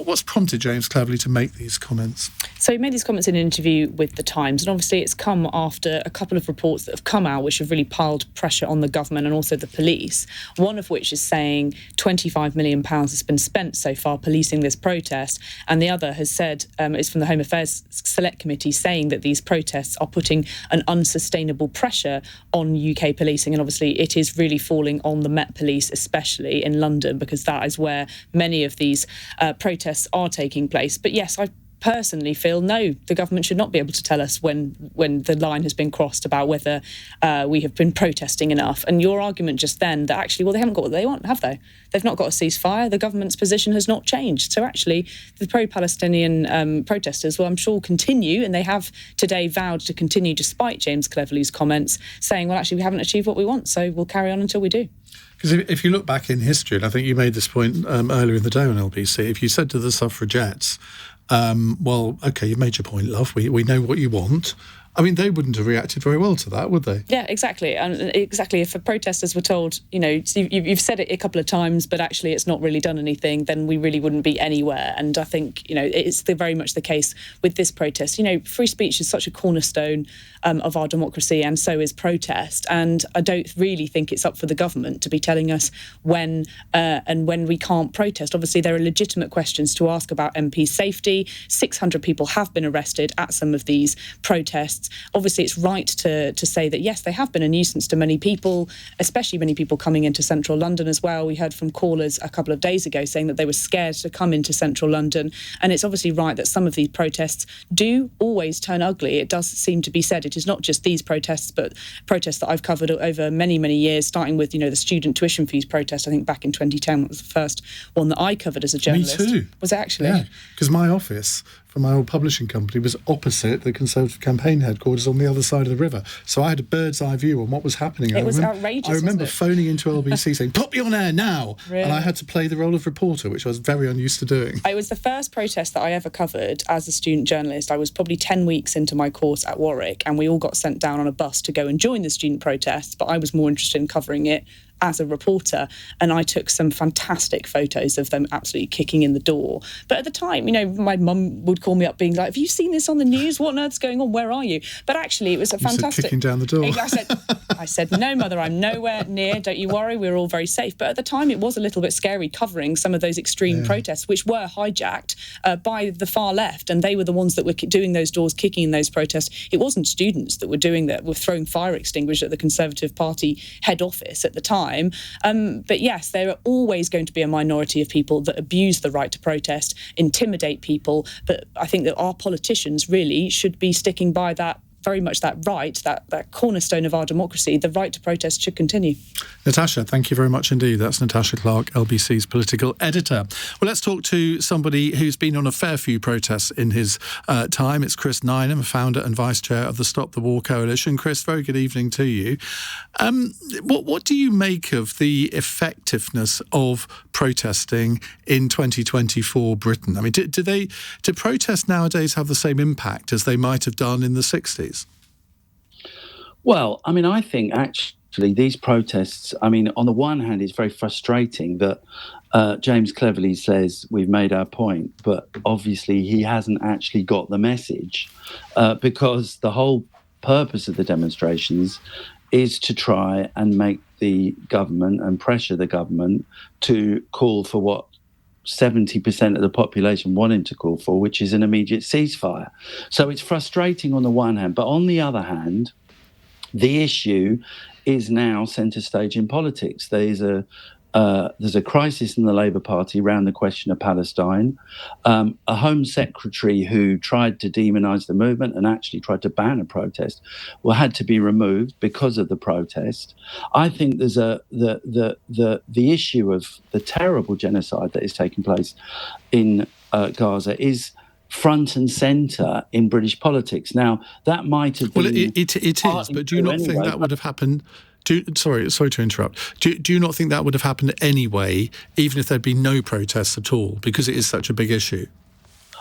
What's prompted James Cleverly to make these comments? So he made these comments in an interview with The Times, and obviously it's come after a couple of reports that have come out which have really piled pressure on the government and also the police, one of which is saying £25 million has been spent so far policing this protest, and the other has said, it's from the Home Affairs Select Committee, saying that these protests are putting an unsustainable pressure on UK policing, and obviously it is really falling on the Met Police, especially in London, because that is where many of these protests are taking place. But yes, I personally feel no, the government should not be able to tell us when the line has been crossed about whether we have been protesting enough. And your argument just then that actually, well, they haven't got what they want, have they? They've not got a ceasefire. The government's position has not changed. So actually, the pro-Palestinian protesters will, I'm sure, continue, and they have today vowed to continue despite James Cleverly's comments, saying, well, actually, we haven't achieved what we want, so we'll carry on until we do. Because if you look back in history, and I think you made this point earlier in the day on LBC, if you said to the suffragettes, well, OK, you've made your point, love, we know what you want, I mean, they wouldn't have reacted very well to that, would they? Yeah, exactly. And exactly, if the protesters were told, you've said it a couple of times, but actually it's not really done anything, then we really wouldn't be anywhere. And I think, it's very much the case with this protest. Free speech is such a cornerstone of our democracy, and so is protest. And I don't really think it's up for the government to be telling us when and when we can't protest. Obviously, there are legitimate questions to ask about MP safety. 600 people have been arrested at some of these protests. Obviously, it's right to say that, yes, they have been a nuisance to many people, especially many people coming into central London as well. We heard from callers a couple of days ago saying that they were scared to come into central London. And it's obviously right that some of these protests do always turn ugly. It does seem to be said. It is not just these protests, but protests that I've covered over many, many years, starting with, the student tuition fees protest. I think back in 2010 was the first one that I covered as a journalist. Me too. Was it actually? Yeah, because my office from my old publishing company was opposite the Conservative campaign headquarters on the other side of the river. So I had a bird's eye view on what was happening. It was outrageous. I remember phoning into LBC saying, put me on air now. Really? And I had to play the role of reporter, which I was very unused to doing. It was the first protest that I ever covered as a student journalist. I was probably 10 weeks into my course at Warwick, and we all got sent down on a bus to go and join the student protests, but I was more interested in covering it as a reporter, and I took some fantastic photos of them absolutely kicking in the door. But at the time, my mum would call me up being like, have you seen this on the news? What on earth's going on? Where are you? But actually, it was a fantastic... You said kicking down the door. I said, no, mother, I'm nowhere near. Don't you worry, we're all very safe. But at the time, it was a little bit scary covering some of those extreme protests, which were hijacked by the far left, and they were the ones that were doing those doors, kicking in those protests. It wasn't students that were doing that, were throwing fire extinguishers at the Conservative Party head office at the time. But yes, there are always going to be a minority of people that abuse the right to protest, intimidate people. But I think that our politicians really should be sticking by that, very much that right, that cornerstone of our democracy. The right to protest should continue. Natasha, thank you very much indeed. That's Natasha Clark, LBC's political editor. Well, let's talk to somebody who's been on a fair few protests in his time. It's Chris Nineham, founder and vice chair of the Stop the War Coalition. Chris, very good evening to you. What do you make of the effectiveness of protesting in 2024 Britain? I mean, do protests nowadays have the same impact as they might have done in the 60s? Well, I mean, I think actually these protests, I mean, on the one hand, it's very frustrating that James Cleverly says we've made our point, but obviously he hasn't actually got the message because the whole purpose of the demonstrations is to try and make the government and pressure the government to call for what 70% of the population wanted to call for, which is an immediate ceasefire. So it's frustrating on the one hand, but on the other hand, the issue is now centre stage in politics. There's a crisis in the Labour Party around the question of Palestine. A Home Secretary who tried to demonise the movement and actually tried to ban a protest had to be removed because of the protest. I think there's the issue of the terrible genocide that is taking place in Gaza is front and centre in British politics. Now, that might have been... Well, it is, but do you not think that would have happened... Sorry to interrupt. Do you not think that would have happened anyway, even if there'd been no protests at all, because it is such a big issue?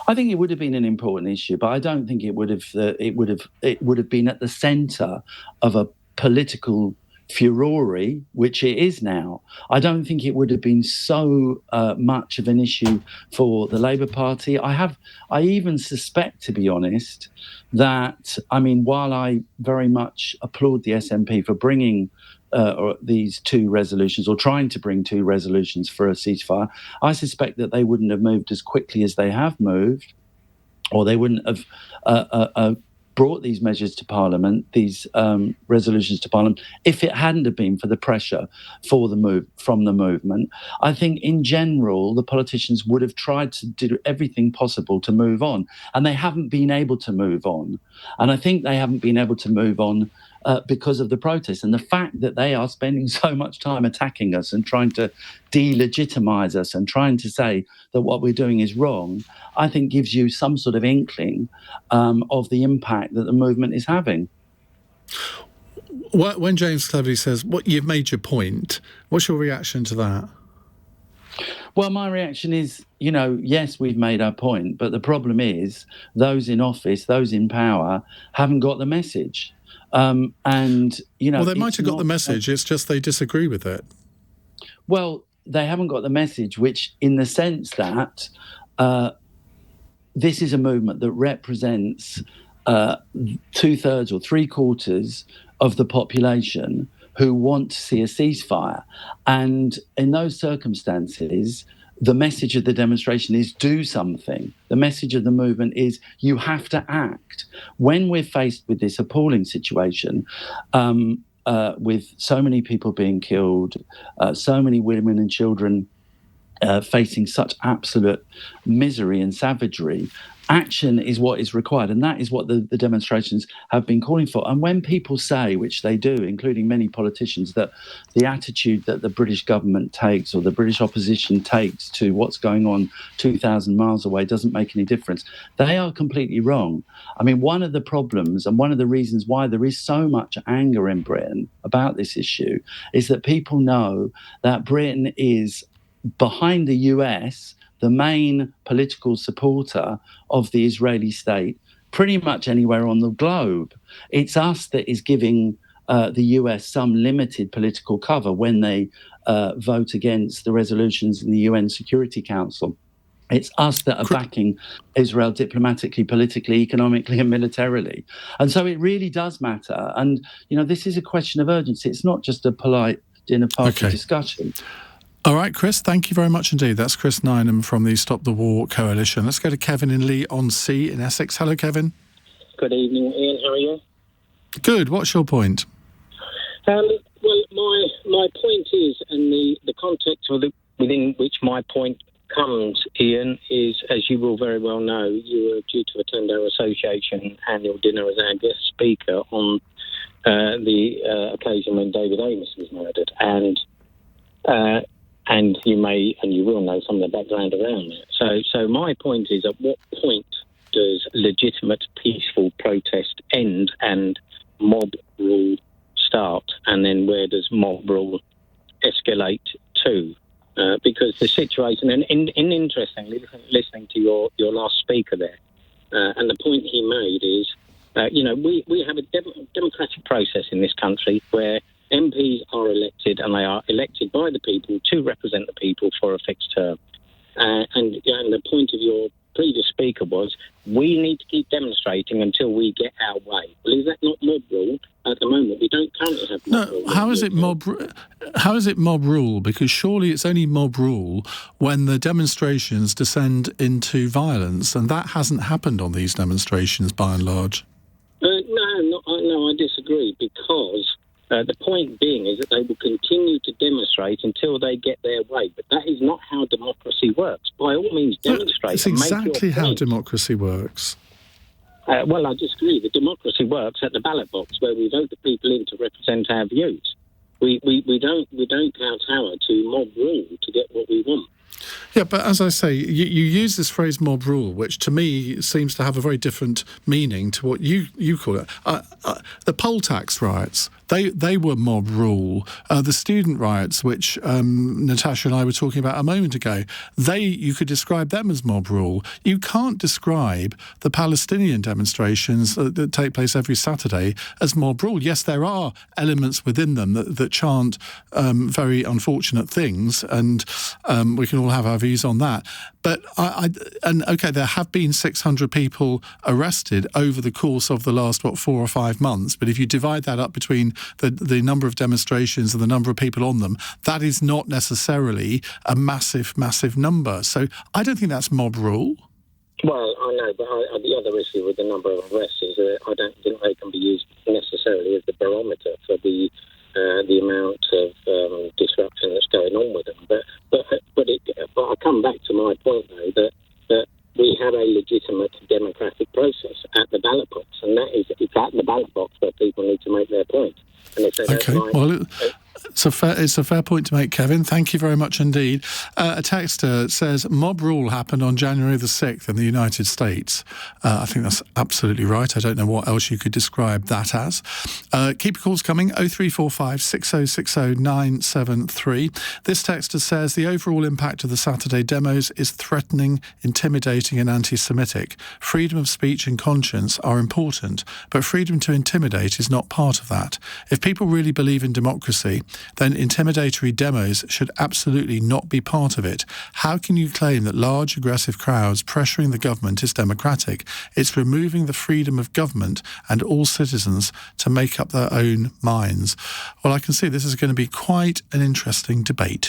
I think it would have been an important issue, but I don't think it would have been at the centre of a political furore, which it is now, I don't think it would have been so much of an issue for the Labour Party. I even suspect, to be honest, that, I mean, while I very much applaud the SNP for bringing these two resolutions, or trying to bring two resolutions for a ceasefire, I suspect that they wouldn't have moved as quickly as they have moved, or they wouldn't have brought these measures to Parliament, these resolutions to Parliament, if it hadn't have been for the pressure from the movement. I think in general, the politicians would have tried to do everything possible to move on, and they haven't been able to move on. And I think they haven't been able to move on because of the protests and the fact that they are spending so much time attacking us and trying to delegitimize us and trying to say that what we're doing is wrong, I think gives you some sort of inkling of the impact that the movement is having. When James Cleverly says, you've made your point, what's your reaction to that? Well, my reaction is, yes, we've made our point, but the problem is those in office, those in power, haven't got the message. Well, they might have got the message, it's just they disagree with it. Well, they haven't got the message, which in the sense that this is a movement that represents 2/3 or 3/4 of the population who want to see a ceasefire. And in those circumstances, the message of the demonstration is do something. The message of the movement is you have to act. When we're faced with this appalling situation, with so many people being killed, so many women and children facing such absolute misery and savagery, action is what is required, and that is what the demonstrations have been calling for. And when people say, which they do, including many politicians, that the attitude that the British government takes or the British opposition takes to what's going on 2,000 miles away doesn't make any difference, they are completely wrong. I mean, one of the problems and one of the reasons why there is so much anger in Britain about this issue is that people know that Britain is behind the US, the main political supporter of the Israeli state, pretty much anywhere on the globe. It's us that is giving the US some limited political cover when they vote against the resolutions in the UN Security Council. It's us that are backing Israel diplomatically, politically, economically, and militarily. And so it really does matter. And, this is a question of urgency. It's not just a polite dinner party discussion. All right, Chris, thank you very much indeed. That's Chris Nineham from the Stop the War Coalition. Let's go to Kevin in Leigh-on-Sea in Essex. Hello, Kevin. Good evening, Ian. How are you? Good. What's your point? Well, my point is, and the context within which my point comes, Ian, is, as you will very well know, you were due to attend our association annual dinner as our guest speaker on the occasion when David Amos was murdered. And you will know some of the background around that. So my point is, at what point does legitimate peaceful protest end and mob rule start? And then where does mob rule escalate to? Because the situation, and interestingly, listening to your last speaker there, and the point he made is, we have a democratic process in this country where MPs are elected, and they are elected by the people to represent the people for a fixed term. And the point of your previous speaker was, we need to keep demonstrating until we get our way. Well, is that not mob rule? At the moment, we don't currently have mob rule. How is it mob rule? Because surely it's only mob rule when the demonstrations descend into violence, and that hasn't happened on these demonstrations by and large. No, I disagree, because the point being is that they will continue to demonstrate until they get their way. But that is not how democracy works. By all means, demonstrate. It's exactly how democracy works. Well, I disagree. The democracy works at the ballot box, where we vote the people in to represent our views. We don't kowtow to mob rule to get what we want. Yeah, but as I say, you use this phrase mob rule, which to me seems to have a very different meaning to what you call it. The poll tax riots, they were mob rule. The student riots, which Natasha and I were talking about a moment ago, you could describe them as mob rule. You can't describe the Palestinian demonstrations that take place every Saturday as mob rule. Yes, there are elements within them that chant very unfortunate things, and we can all have our views on that. But okay, there have been 600 people arrested over the course of the last 4 or 5 months. But if you divide that up between the number of demonstrations and the number of people on them, that is not necessarily a massive number. So I don't think that's mob rule. Well, I know, but the other issue with the number of arrests is that I don't think they can be used necessarily as the barometer for the amount of disruption that's going on with them. But I come back to my point, though, that we have a legitimate democratic process at the ballot box, and it's at the ballot box where people need to make their point. And if they don't well, it's a fair point to make, Kevin. Thank you very much indeed. A texter says mob rule happened on January the 6th in the United States. I think that's absolutely right. I don't know what else you could describe that as. Keep your calls coming, 0345 6060 973. This texter says the overall impact of the Saturday demos is threatening, intimidating and anti-Semitic. Freedom of speech and conscience are important, but freedom to intimidate is not part of that. If people really believe in democracy, then intimidatory demos should absolutely not be part of it. How can you claim that large, aggressive crowds pressuring the government is democratic? It's removing the freedom of government and all citizens to make up their own minds. Well, I can see this is going to be quite an interesting debate.